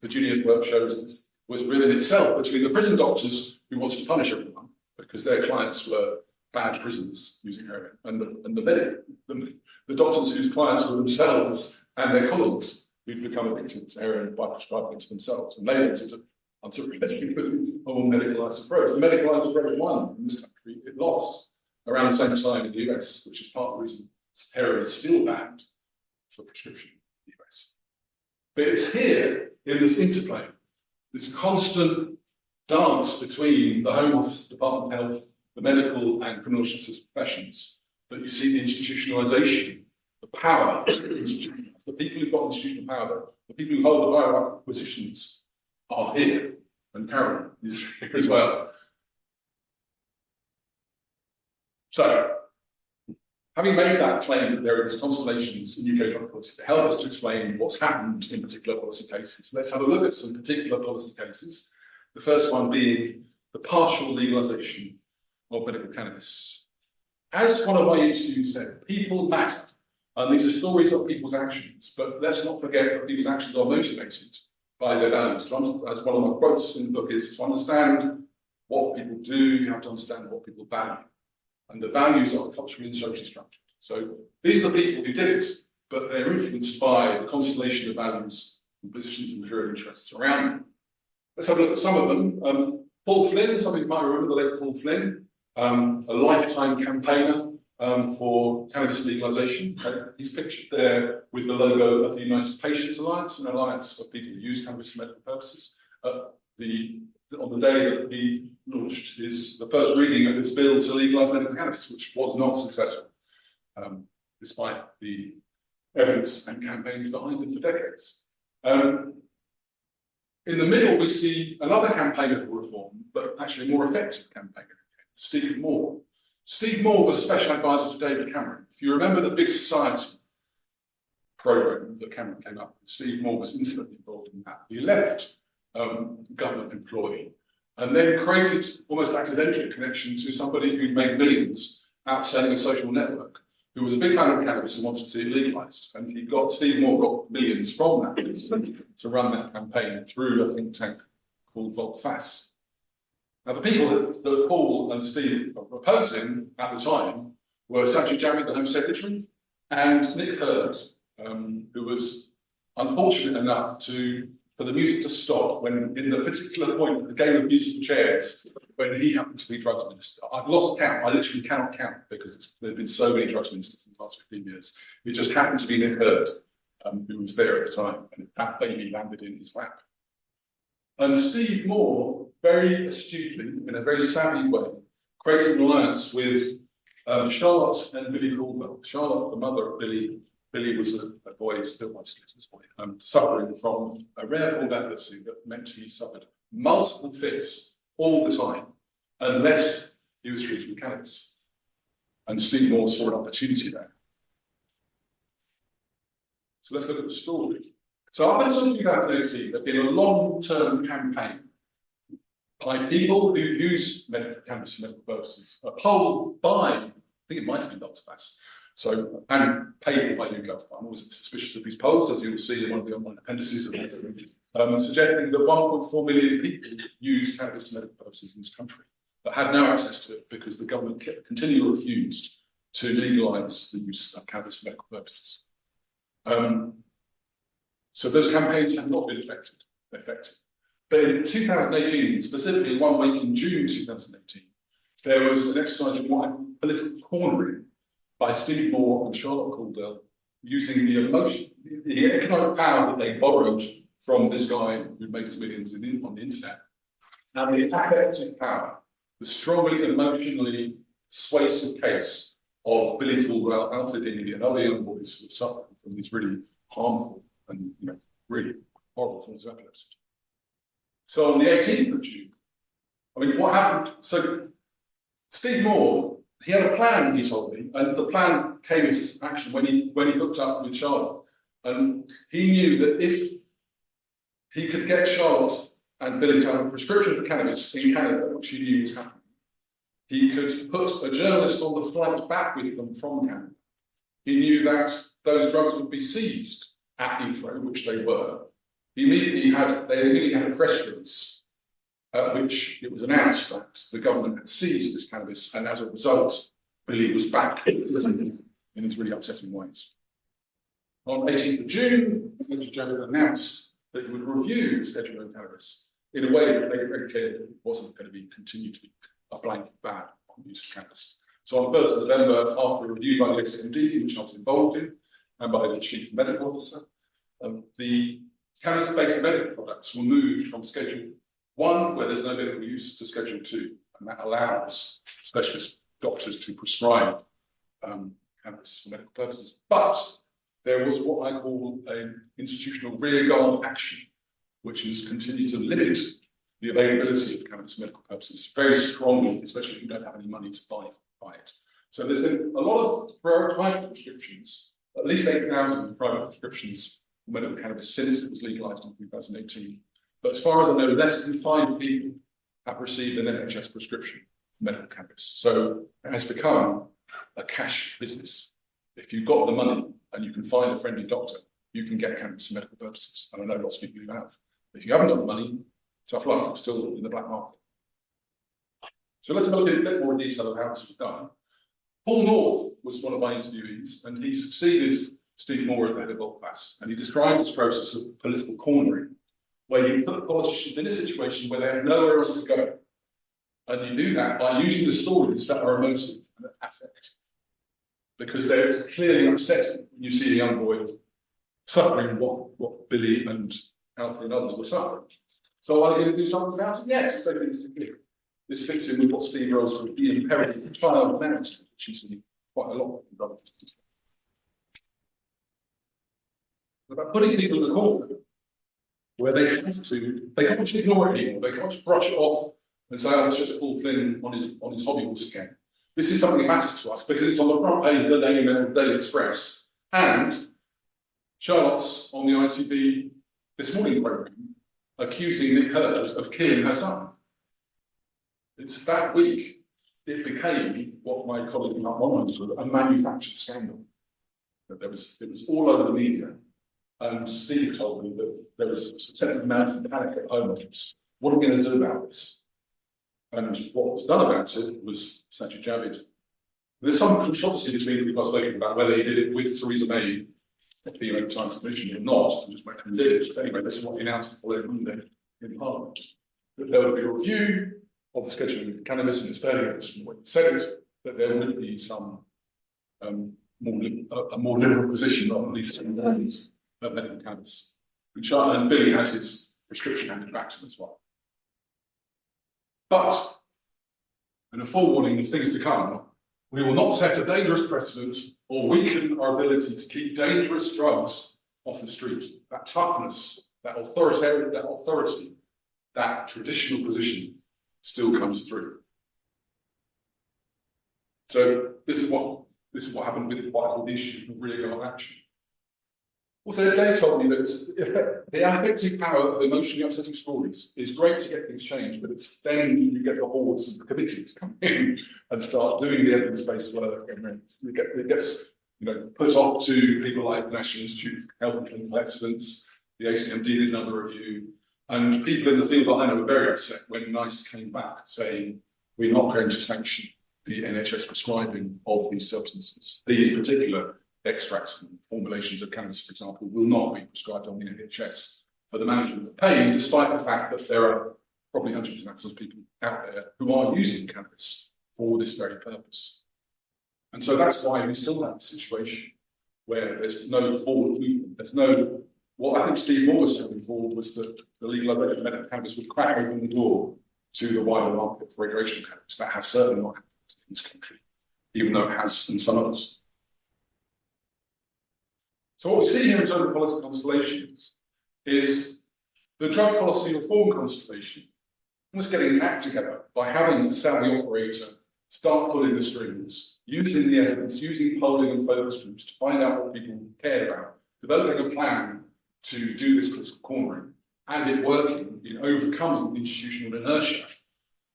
Virginia's work shows this was within itself between the prison doctors who wanted to punish everyone because their clients were bad prisoners using heroin, and the doctors whose clients were themselves and their colleagues who'd become addicted to heroin by prescribing it to themselves, and they wanted to progressively a more medicalised approach. The medicalised approach won in this country. It lost around the same time in the US, which is part of the reason heroin is still banned for prescription in the US. But it's here, in this interplay, this constant dance between the Home Office, the Department of Health, the medical and criminal justice professions, that you see the institutionalisation, the power, the people who've got institutional power, the people who hold the hierarchical positions are here, and Carolyn is here as well. So, having made that claim that there are these constellations in UK drug policy to help us to explain what's happened in particular policy cases, let's have a look at some particular policy cases. The first one being the partial legalisation of medical cannabis. As one of my interviews said, people matter. And these are stories of people's actions, but let's not forget that people's actions are motivated by their values. As one of my quotes in the book is, to understand what people do, you have to understand what people value. And the values are culturally and socially structured. So these are the people who did it, but they're influenced by the constellation of values and positions of material interests around them. Let's have a look at some of them. Paul Flynn, some of you might remember the late Paul Flynn, a lifetime campaigner for cannabis legalisation. He's pictured there with the logo of the United Patients Alliance, an alliance for people who use cannabis for medical purposes. On the day that he launched the first reading of his bill to legalise medical cannabis, which was not successful, despite the evidence and campaigns behind it for decades. In the middle, we see another campaigner for reform, but actually a more effective campaigner, Steve Moore. Steve Moore was a special advisor to David Cameron. If you remember the Big Society programme that Cameron came up with, Steve Moore was intimately involved in that. He left government employee and then created, almost accidentally, a connection to somebody who made millions out selling a social network, who was a big fan of cannabis and wanted to see it legalised. And Steve Moore got millions from that to run that campaign through a think tank called Volksfass. Now, the people that Paul and Steve were proposing at the time were Sajid Javid, the Home Secretary, and Nick Hurd, who was unfortunate enough for the music to stop when, in the particular point of the game of musical chairs, when he happened to be drugs minister. I've lost count. I literally cannot count because there have been so many drugs ministers in the past 15 years. It just happened to be Nick Hurd, who was there at the time, and that baby landed in his lap. And Steve Moore, very astutely, in a very savvy way, created an alliance with Charlotte and Billy Caldwell. Charlotte, the mother of Billy. Billy was a boy, still was this boy, suffering from a rare form of epilepsy that meant he suffered multiple fits all the time, unless he was treated with cannabis. And Steve Moore saw an opportunity there. So let's look at the story. So up until 2018, there'd been a long-term campaign by people who use medical cannabis for medical purposes, a poll by, I think it might have been Dr. Bass, and paid by YouGov. I'm always suspicious of these polls, as you'll see in one of the online appendices of the suggesting that 1.4 million people use cannabis for medical purposes in this country, but had no access to it because the government continually refused to legalise the use of cannabis for medical purposes. So those campaigns have not been effective. But in 2018, specifically 1 week in June 2018, there was an exercise in political cornering by Steve Moore and Charlotte Caldwell, using the economic power that they borrowed from this guy who made his millions on the internet, and the affective power, the strongly emotionally persuasive case of Billy Caldwell, Alfred Dingley, and other young boys who were suffering from these really harmful and really horrible forms of epilepsy. So on the 18th of June, what happened? So Steve Moore, he had a plan, he told me, and the plan came into action when he hooked up with Charlotte. And he knew that if he could get Charlotte and Billy to have a prescription for cannabis in Canada, which he knew was happening, he could put a journalist on the flight back with them from Canada. He knew that those drugs would be seized at Heathrow, which they were. They immediately had a press release which it was announced that the government had seized this cannabis, and as a result, Billy was back in these really upsetting ways. On 18th of June, Major General announced that he would review the schedule of cannabis in a way that made it very clear that it wasn't going to continue to be a blanket ban on the use of cannabis. So on the 1st of November, after a review by the SMD, which I was involved in, and by the Chief Medical Officer, the cannabis-based medical products were moved from Schedule 1, where there's no medical use, to Schedule 2, and that allows specialist doctors to prescribe cannabis for medical purposes. But there was what I call an institutional rearguard action, which is continue to limit the availability of cannabis for medical purposes very strongly, especially if you don't have any money to buy it. So there's been a lot of private prescriptions, at least 8,000 private prescriptions for medical cannabis since it was legalised in 2018. But as far as I know, less than 5 people have received an NHS prescription for medical cannabis. So it has become a cash business. If you've got the money and you can find a friendly doctor, you can get cannabis for medical purposes. And I know lots of people who have. If you haven't got the money, tough luck, you're still in the black market. So let's look at a bit more detail of how this was done. Paul North was one of my interviewees, and he succeeded Steve Moore at the head of Volkswagen, and he described this process of political cornering, where you put politicians in a situation where they have nowhere else to go. And you do that by using the stories that are emotive and affective. Because they're clearly upsetting when you see a young boy suffering what Billy and Alfred and others were suffering. So are they going to do something about it? Yes, they think it's clear. This fits in with what Steve Rose called the imperative child narrative, which you see quite a lot in brothers. About putting people in a corner where they can't just ignore it anymore, they can't just brush it off and say, oh, it's just Paul Flynn on his hobby horse again. This is something that matters to us because it's on the front page of the Daily Mail, Daily Express, and Charlotte's on the ITV This Morning programme accusing Nick Hurd of killing her son. It's that week it became what my colleague Mark Monmouth called a manufactured scandal. It was all over the media. And Steve told me that there was a sense of mounting panic at home. What are we going to do about this? And what was done about it was Sajid Javid. There's some controversy between the people I've spoken about whether he did it with Theresa May being at the Times Commission or not, and just went and did it. But anyway, this is what he announced the following Monday in Parliament. That there would be a review of the scheduling of cannabis in the Sterling Office from the Senate, that there would be some a more liberal position on at least some levels of medical cannabis. And Billy had his prescription handed back to him as well. But, and a forewarning of things to come, we will not set a dangerous precedent or weaken our ability to keep dangerous drugs off the street. That toughness, that authority, that traditional position still comes through. So this is what happened with what I call the issue of real action. Also, they told me that the affective power of emotionally upsetting stories is great to get things changed, but it's then you get the boards and the committees come in and start doing the evidence-based work, and it gets put off to people like the National Institute of Health and Clinical Excellence. The ACMD did another review, and people in the field behind it were very upset when NICE came back saying we're not going to sanction the NHS prescribing of these substances. These particular extracts and formulations of cannabis, for example, will not be prescribed on the NHS for the management of pain, despite the fact that there are probably hundreds of thousands of people out there who are using cannabis for this very purpose. And so that's why we still have a situation where there's no forward movement. There's no, what I think Steve Moore was telling for was that the legalisation of medical cannabis would crack open the door to the wider market for recreational cannabis. That has certainly not happened in this country, even though it has in some others. So what we see here in terms of policy constellations is the drug policy reform constellation was getting its act together by having a savvy operator start pulling the strings, using the evidence, using polling and focus groups to find out what people cared about, developing a plan to do this political cornering, and it working in overcoming the institutional inertia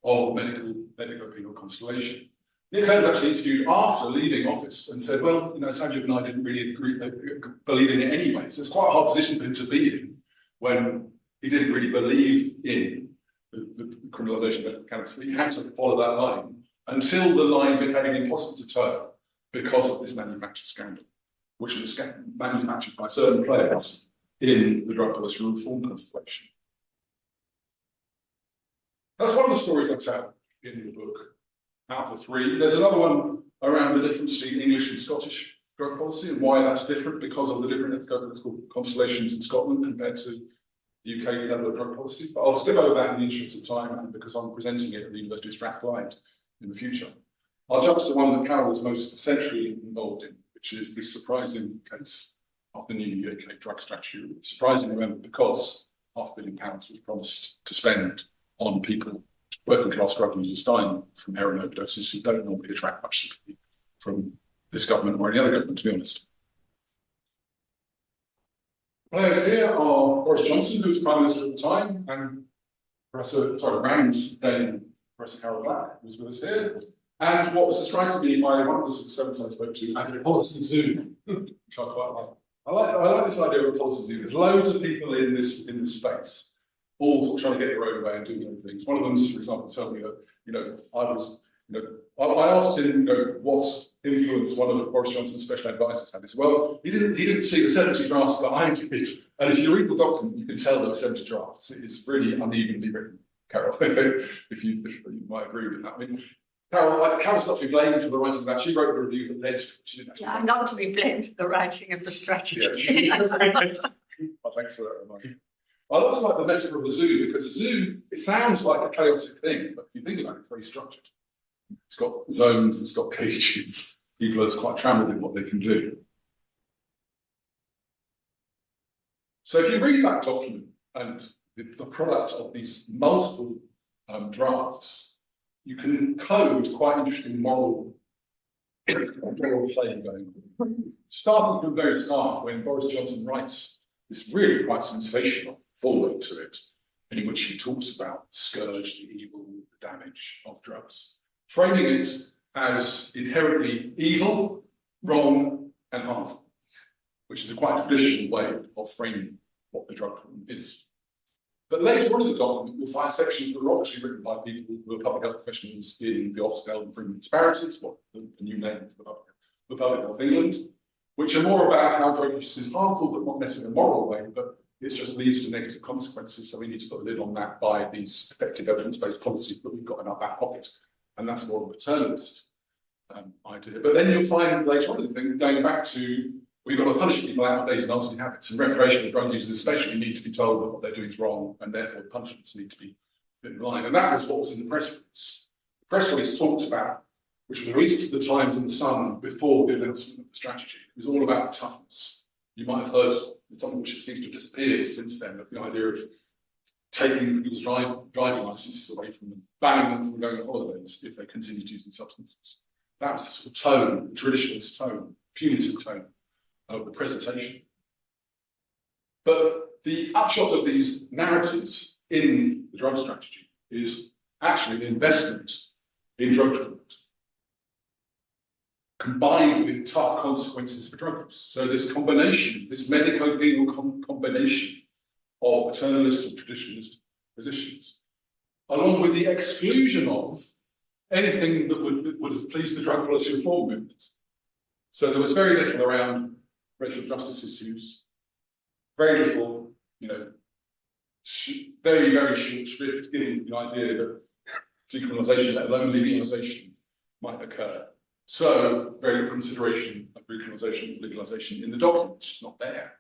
of the medical penal constellation. Nick Hurd actually interviewed after leaving office and said, well, Sajid and I didn't really believe in it anyway. So it's quite a hard position for him to be in when he didn't really believe in the criminalisation of cannabis. He had to follow that line until the line became impossible to toe because of this manufactured scandal, which was manufactured by certain players in the drug policy reform constellation. That's one of the stories I tell in the book. Out of the three. There's another one around the difference between English and Scottish drug policy and why that's different because of the different constellations in Scotland compared to the UK level of drug policy. But I'll skip over that in the interest of time and because I'm presenting it at the University of Strathclyde in the future. I'll jump to the one that Carol was most centrally involved in, which is this surprising case of the new UK drug strategy. Surprising, remember, because £500 million was promised to spend on people, working class drug users dying from heroin overdoses who don't normally attract much sympathy from this government or any other government, to be honest. Players here are Boris Johnson, who was Prime Minister at the time, and Rand Dane Professor Carol Black, who was with us here. And what was described to me by one of the servants I spoke to as a policy zoo, which I quite like. I like this idea of a policy zoo. There's loads of people in this space, all sort of trying to get their own way and doing other things. One of them, for example, told me that, I was I asked him, what influence one of Boris Johnson's special advisors had. He said, well, he didn't see the 70 drafts that I did. And if you read the document, you can tell there were 70 drafts. It's really unevenly written, Carol, if you might agree with that. I mean, Carol's not to be blamed for the writing of that. She wrote the review that led to it. She didn't actually I'm not to be blamed for the writing of the strategy. Yes. Well, thanks for that reminder. I also like the metaphor of the zoo, because a zoo, it sounds like a chaotic thing, but if you think about it, it's very structured. It's got zones, it's got cages. People are quite trammeled in what they can do. So if you read that document and the product of these multiple drafts, you can code quite interesting moral play going on. Starting from the very start, when Boris Johnson writes this really quite sensational foreword to it, in which he talks about the scourge, the evil, the damage of drugs, framing it as inherently evil, wrong, and harmful, which is a quite traditional way of framing what the drug problem is. But later on in the document, you'll find sections that are obviously written by people who are public health professionals in the Office of Health Improvement Disparities, what the new name for the Public Health England, which are more about how drug use is harmful, but not necessarily in a moral way, but it just leads to negative consequences. So we need to put a lid on that by these effective evidence-based policies that we've got in our back pocket. And that's more of a paternalist idea. But then you'll find later on in the thing, going back to, we've got to punish people out of these nasty habits, and recreational drug users especially need to be told that what they're doing is wrong, and therefore the punishments need to be in line. And that was what was in the press release. The press release talked about, which was released to the Times and the Sun before the announcement of the strategy. It was all about toughness. You might have heard something which seems to have disappeared since then, the idea of taking people's driving licenses away from them, banning them from going on holidays if they continued using substances. That was the sort of tone, the traditionalist tone, punitive tone of the presentation. But the upshot of these narratives in the drug strategy is actually an investment in drug treatment, combined with tough consequences for drug use. So this combination, this medico-penal combination of paternalist and traditionalist positions, along with the exclusion of anything that would have pleased the drug policy reform movement. So there was very little around racial justice issues, very little, very, very short shrift in the idea that decriminalisation, let alone legalisation, might occur. So very little consideration of decriminalisation, legalisation in the document. It's just not there.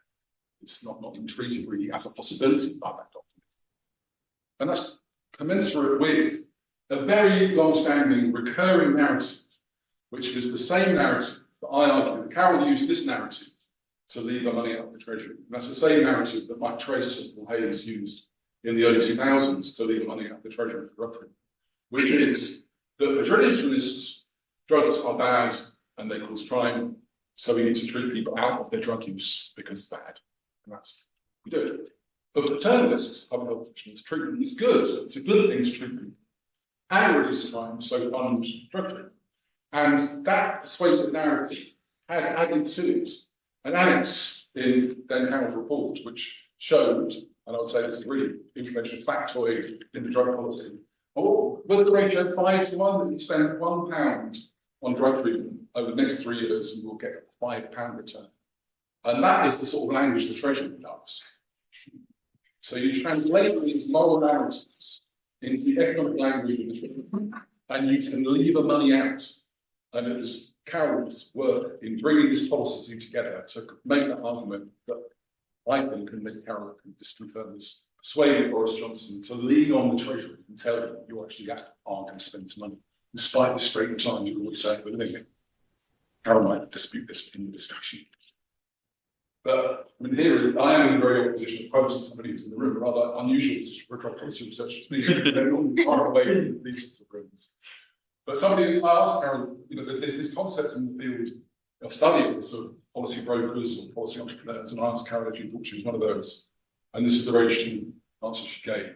It's not even treated really as a possibility by that document. And that's commensurate with a very long-standing recurring narrative, which was the same narrative that I argue that Carol used this narrative to leave the money out of the Treasury. And that's the same narrative that Mike Trace and Paul Hayes used in the early 2000s to leave the money out of the Treasury for drug treatment, which is that the traditionalists, drugs are bad and they cause crime, so we need to treat people out of their drug use because it's bad. And that's what we do. But paternalists, public health professionals, treatment is good. It's a good thing to treat people and reduce crime, so fund drug treatment. And that persuasive narrative had added to it an annex in Dan Carroll's report, which showed, and I would say this is a really influential factoid in the drug policy, was the ratio 5:1 that you spend £1 on drug treatment over the next 3 years, you will get a £5 return. And that is the sort of language the Treasury loves. So you translate these moral narratives into the economic language of the treatment, and you can leave the money out. And it was Carol's work in bringing this policy together to make that argument that I think, and that Carol can just confirm this, persuaded Boris Johnson to lean on the Treasury and tell them you actually are going to spend some money, despite the straitened times you always say we're living in. Carol might dispute this in the discussion. But I mean, here is, I am in very opposition to proposing somebody who's in the room, a rather unusual position for a drug policy researcher to be. They're normally far away from these sorts of rooms. But somebody, I asked Carol, there's this concept in the field of study of sort of policy brokers or policy entrepreneurs, and I asked Carol if she thought she was one of those. And this is the very interesting answer she gave.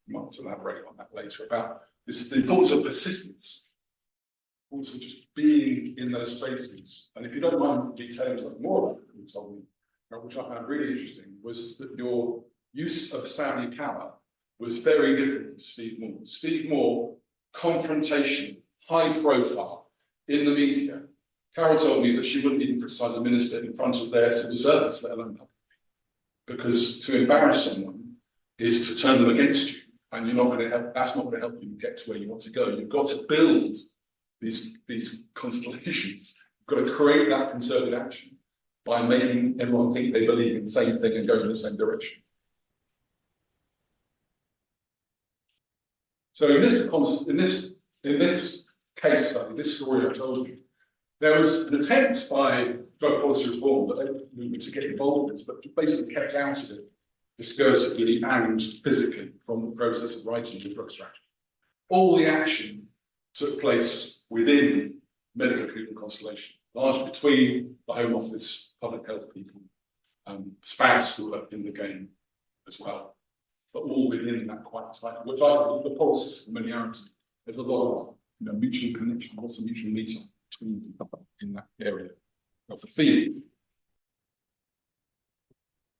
You might want to elaborate on that later about this, the importance of persistence, also just being in those spaces. And if you don't mind detailing something more about what you told me, which I found really interesting, was that your use of Saudi power was very different to Steve Moore. Steve Moore, confrontation, high profile in the media. Carol told me that she wouldn't even criticise a minister in front of their civil servants, let alone publicly. Because to embarrass someone is to turn them against you, and you're not going to help, that's not going to help you get to where you want to go. You've got to build these constellations. You've got to create that concerted action by making everyone think they believe in the same thing and go in the same direction. So in this case study, this story I told you, there was an attempt by drug policy reform to get involved in this, but basically kept out of it discursively and physically from the process of writing the drug strategy. All the action took place within medical treatment constellation, largely between the Home Office, public health people, SPADs who are in the game as well, but all within that quite tight, which I think the policies of familiarity, there's a lot of mutual connection, lots of mutual meeting between people in that area of the field.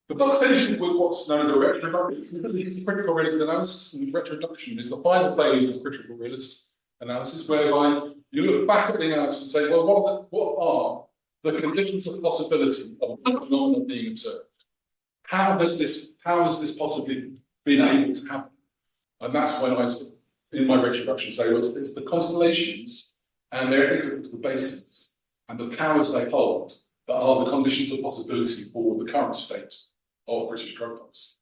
The book finishes with what's known as a retroduction. It's critical realist analysis, and retroduction is the final phase of critical realist analysis, whereby you look back at the analysis and say, well, what are the conditions of possibility of the phenomenon being observed? How has this possibly been able to happen? And that's when I, in my retroduction, say, well, it's the constellations and their ethical bases and the powers they hold that are the conditions of possibility for the current state of British drug policy.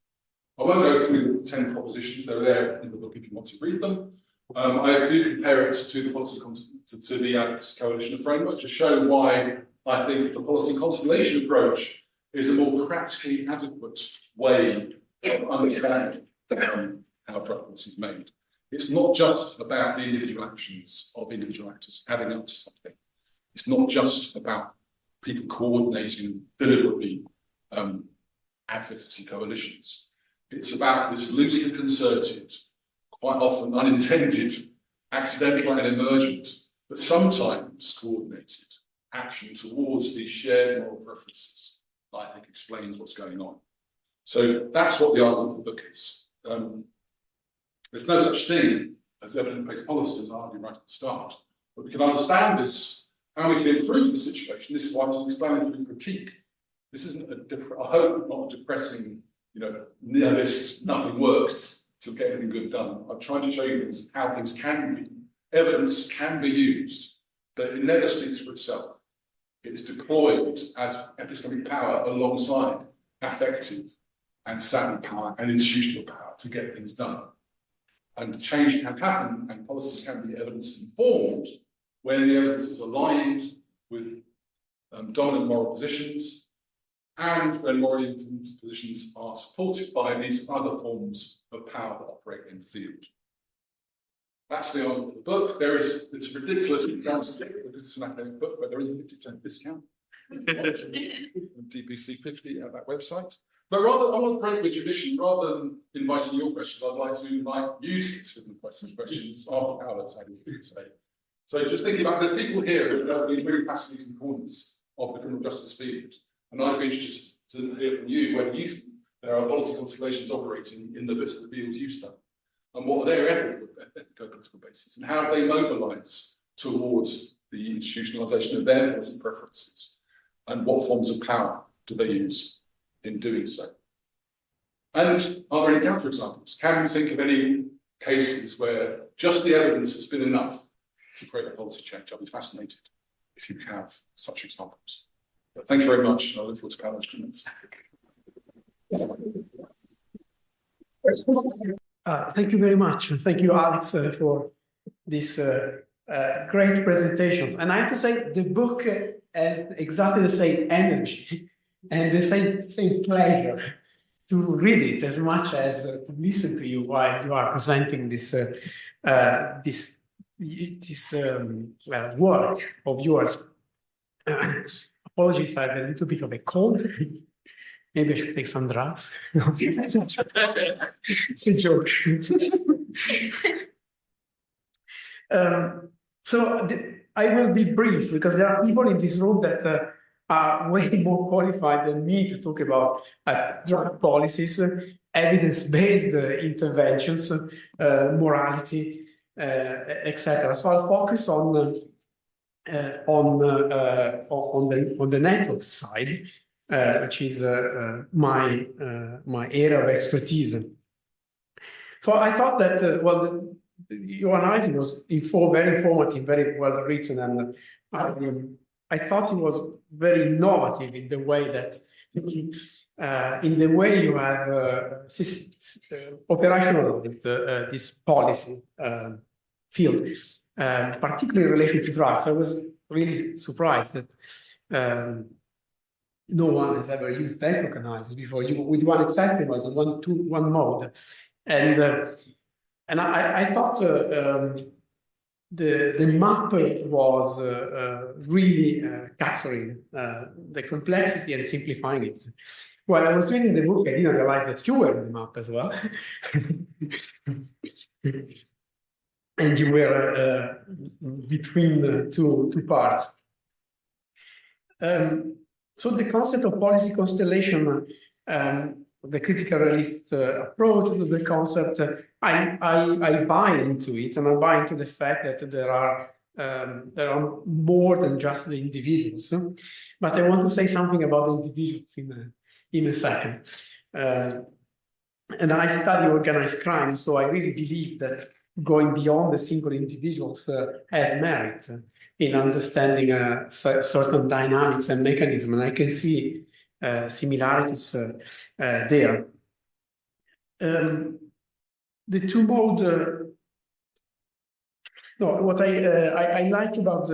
I won't go through the 10 propositions, they're there in the book if you want to read them. I do compare it to the policy to the Advocacy Coalition framework to show why I think the policy constellation approach is a more practically adequate way of understanding how drug policy is made. It's not just about the individual actions of individual actors adding up to something. It's not just about people coordinating deliberately advocacy coalitions. It's about this loosely concerted, quite often unintended, accidental and emergent, but sometimes coordinated action towards these shared moral preferences that I think explains what's going on. So that's what the argument of the book is. There's no such thing as evidence-based policy, as I argued right at the start, but we can understand this, how we can improve the situation. This is why it's an explanatory critique. This isn't I hope not a depressing, nihilist, nothing works to get anything good done. I've tried to show you how things can be. Evidence can be used, but it never speaks for itself. It is deployed as epistemic power alongside affective and savvy power and institutional power to get things done. And change can happen and policies can be evidence informed when the evidence is aligned with dominant moral positions and when moral positions are supported by these other forms of power that operate in the field. That's the argument of the book. It's ridiculous because it's an academic book, but there is a 50% discount. DPC 50 at that website. But I want to break with tradition, rather than inviting your questions, I'd like to invite you to consider the questions after Alex had to say. So just thinking about, there's people here who have been really fascinating corners of the criminal justice field, and I'd be interested to hear from you whether you think there are policy constellations operating in the bits of the field you study, and what are their ethical bases, and how they mobilise towards the institutionalisation of their policy preferences, and what forms of power do they use in doing so. And are there any counterexamples? Can you think of any cases where just the evidence has been enough to create a policy change? I'll be fascinated if you have such examples. But thank you very much, and I look forward to Paolo's comments. Thank you very much. Thank you, Alex, for this great presentations. And I have to say, the book has exactly the same energy and the same pleasure to read it as much as to listen to you while you are presenting this work of yours. Apologies, I have a little bit of a cold. Maybe I should take some drugs. It's a joke. I will be brief because there are people in this room that are way more qualified than me to talk about drug policies, evidence-based interventions, morality, etc. So I'll focus on the network side, which is my area of expertise. So I thought that your analysis was very informative, very well written, and I thought it was very innovative in the way that in the way you have operationalized this policy field, particularly in relation to drugs. I was really surprised that no one has ever used network analysis before, with one exactly one mode, and I thought the map was really capturing the complexity and simplifying it. While I was reading the book, I didn't realize that you were in the map as well. And you were between the two parts. So the concept of policy constellation, the critical realist approach to the concept, I buy into it, and I buy into the fact that there are more than just the individuals. But I want to say something about the individuals in a second. And I study organized crime, so I really believe that going beyond the single individuals has merit in understanding certain dynamics and mechanisms, and I can see similarities there. The two mode. No, what I like about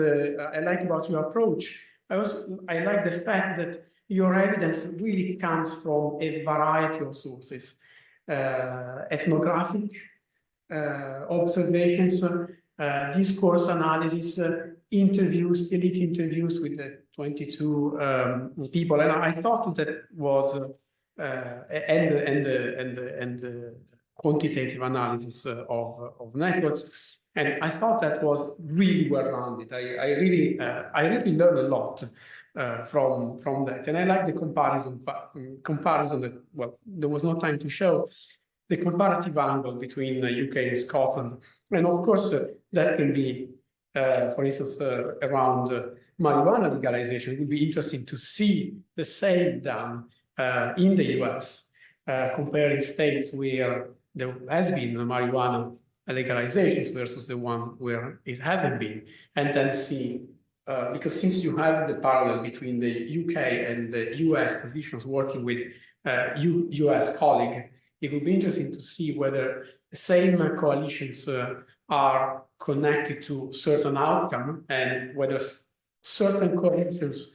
your approach, I like the fact that your evidence really comes from a variety of sources, ethnographic observations, discourse analysis, interviews, elite interviews with 22 people, and I thought that was and the quantitative analysis of networks, and I thought that was really well rounded. I really learned a lot from that, and I like the comparison that, well, there was no time to show the comparative angle between the UK and Scotland, and of course that can be, for instance, around marijuana legalization. It would be interesting to see the same done in the US, comparing states where there has been marijuana legalizations versus the one where it hasn't been, and then see, because since you have the parallel between the UK and the US positions working with US colleague, it would be interesting to see whether the same coalitions are connected to certain outcome, and whether certain coalitions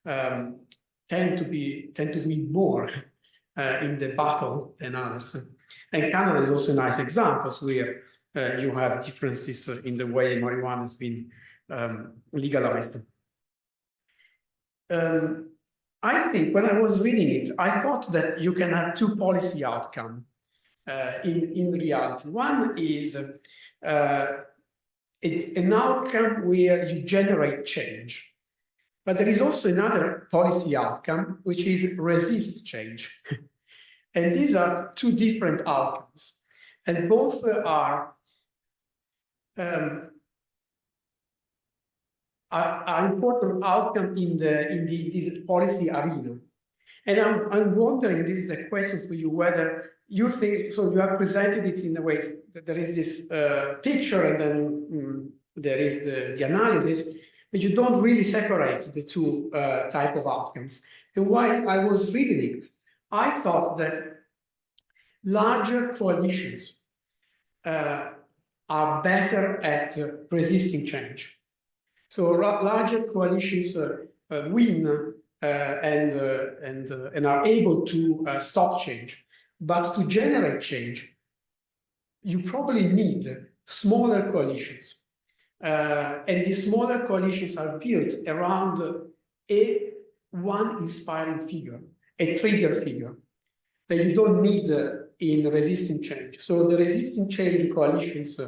tend to win more in the battle than others. And Canada is also a nice example where you have differences in the way marijuana has been legalized. I think when I was reading it, I thought that you can have two policy outcomes in reality. One is an outcome where you generate change, but there is also another policy outcome, which is resist change. And these are two different outcomes, and both are important outcome in this policy arena. And I'm wondering, this is the question for you, whether you think, so you have presented it in a way that there is this picture, and then there is the analysis, but you don't really separate the two type of outcomes. And while I was reading it, I thought that larger coalitions are better at resisting change. So larger coalitions win and are able to stop change. But to generate change, you probably need smaller coalitions. And these smaller coalitions are built around one inspiring figure, a trigger figure, that you don't need in resisting change. So the resisting change coalitions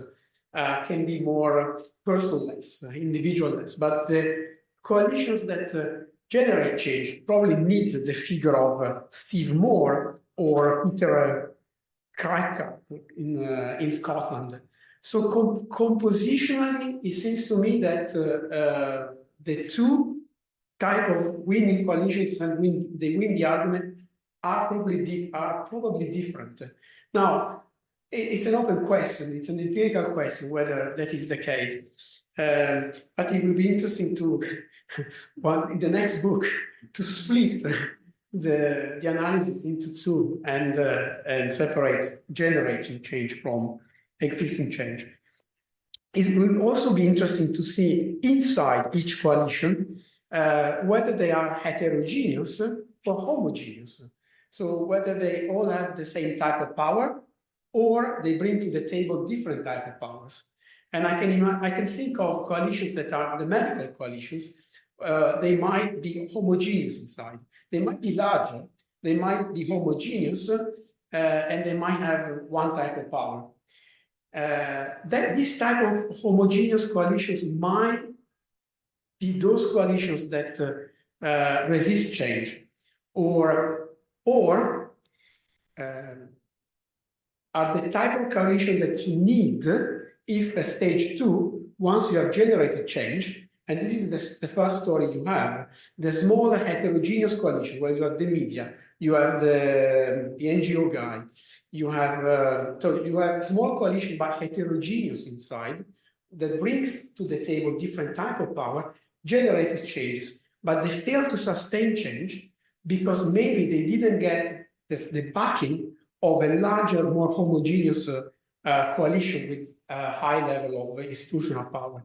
can be more personless, individualless, but the coalitions that generate change probably need the figure of Steve Moore or Peter Cracker in Scotland So compositionally, it seems to me that the two type of winning coalitions and they win the argument are probably different. Now, it's an open question. It's an empirical question whether that is the case. But it will be interesting to, in the next book, to split the analysis into two and separate generating change from existing change. It will also be interesting to see inside each coalition whether they are heterogeneous or homogeneous. So whether they all have the same type of power or they bring to the table different type of powers. And I can think of coalitions that are the medical coalitions. They might be homogeneous inside. They might be larger. They might be homogeneous, and they might have one type of power. This type of homogeneous coalitions might be those coalitions that resist change, or are the type of coalition that you need if at stage 2, once you have generated change, and this is the first story you have, the smaller heterogeneous coalition where you have the media, you have the NGO guy, you have small coalition but heterogeneous inside that brings to the table different type of power, generated changes, but they fail to sustain change because maybe they didn't get the backing of a larger, more homogeneous coalition with a high level of institutional power.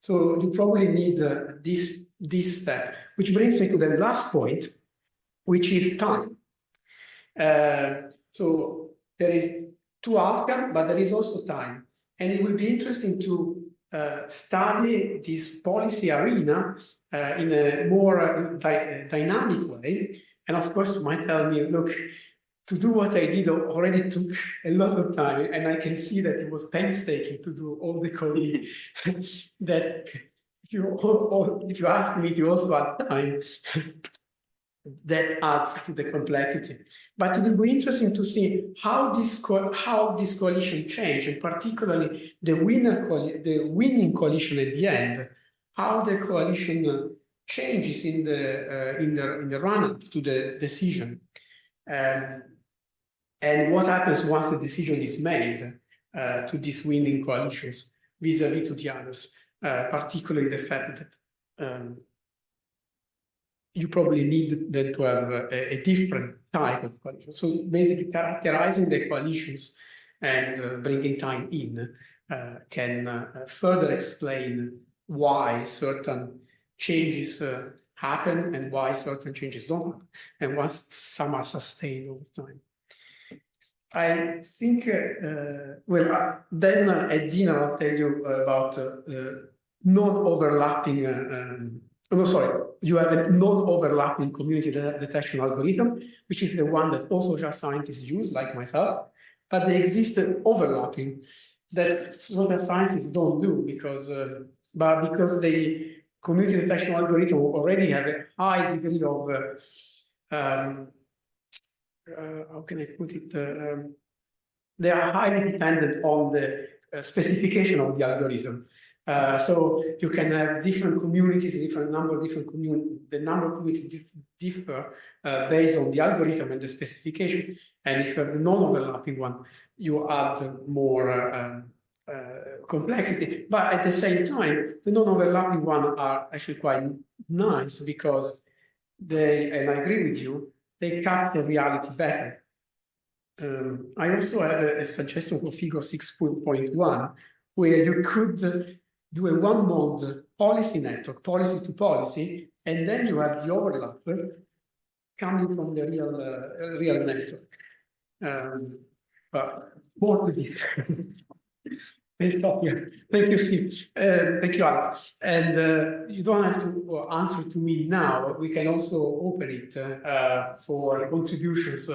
So you probably need this step, which brings me to the last point, which is time. So there is two outcomes, but there is also time. And it will be interesting to study this policy arena in a more dynamic way. And of course, you might tell me, look, to do what I did already took a lot of time, and I can see that it was painstaking to do all the coding that if you ask me to also add time, that adds to the complexity. But it will be interesting to see how this coalition changed, and particularly the winning coalition at the end, how the coalition changes in the run-up to the decision. And what happens once the decision is made to these winning coalitions vis-a-vis to the others, particularly the fact that you probably need then to have a different type of coalition. So basically characterizing the coalitions and bringing time in can further explain why certain changes happen and why certain changes don't happen, and why some are sustained over time. I think, then at dinner I'll tell you about non-overlapping, you have a non-overlapping community detection algorithm, which is the one that all social scientists use, like myself, but they exist overlapping that social sciences don't do because the community detection algorithm already have a high degree of how can I put it? They are highly dependent on the specification of the algorithm. So you can have different communities, the number of communities differ based on the algorithm and the specification. And if you have the non-overlapping one, you add more complexity. But at the same time, the non-overlapping one are actually quite nice because and I agree with you, they capture reality better. I also have a suggestion for figure 6.1, where you could do a one-mode policy network, policy to policy, and then you have the overlap coming from the real network. But more to this. Let's stop here. Thank you, Steve. Thank you, Alex. And you don't have to answer to me now. We can also open it for contributions.